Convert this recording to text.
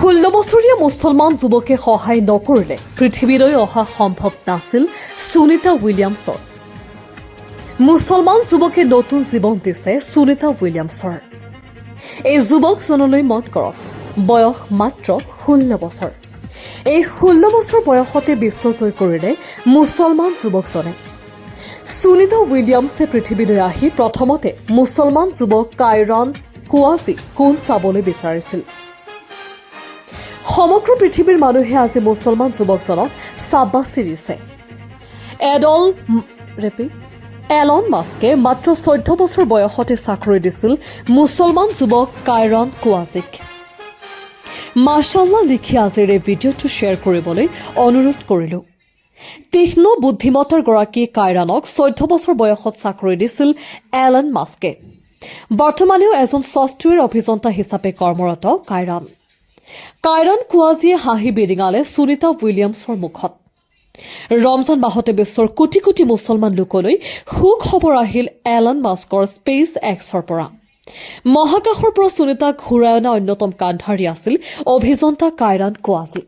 16 বছৰীয়া মুছলমান যুৱকে সহায় নকৰিলে পৃথিৱীলৈ অহা সম্ভৱ নাছিল সুনিতা উইলিয়ামছৰ। মুছলমান যুৱকে নতুন জীৱন দিছে সুনিতা উইলিয়ামছৰ। এই যুৱকজনলৈ মন কৰক, বয়স মাত্ৰ 16 বছৰ। এই 16 বছৰ বয়সতে বিশ্বজয় কৰিলে মুছলমান যুৱকজনে। সুনিতা উইলিয়ামছে পৃথিৱীলৈ আহি প্ৰথমতে মুছলমান যুৱক কাইৰান কুৱাজি কোন চাবলৈ বিচাৰিছিল। সমগ্ৰ পৃথিৱীৰ মানুহে আজি মুছলমান যুৱকজনক চাবাচি দিছে। এলন মাস্কে মাত্ৰ 14 বছৰ বয়সতে চাকৰি দিছিল মুছলমান যুৱক কাইৰান কুৱাজিক। মাশাআল্লাহ লিখি আজিৰ এই ভিডিঅ'টো শ্বেয়াৰ কৰিবলৈ অনুৰোধ কৰিলোঁ। তীক্ষ্ণ বুদ্ধিমত্তাৰ গৰাকী কাইৰানক 14 বছৰ বয়সত চাকৰি দিছিল এলন মাস্কে। বৰ্তমানেও এজন ছফ্টৱেৰ অভিযন্তা হিচাপে কৰ্মৰত কাইৰান কুৱাজিয়ে হাঁহি বিৰিঙালে সুনিতা উইলিয়ামছৰ মুখত। ৰমজান মাহতে বিশ্বৰ কোটি কোটি মুছলমান লোকলৈ সুখবৰ আহিল এলন মাস্কৰ স্পেচ এক্সৰ পৰা। মহাকাশৰ পৰা সুনিতাক ঘূৰাই অনা অন্যতম কাণ্ডাৰী আছিল অভিযন্তা কাইৰান কুৱাজি।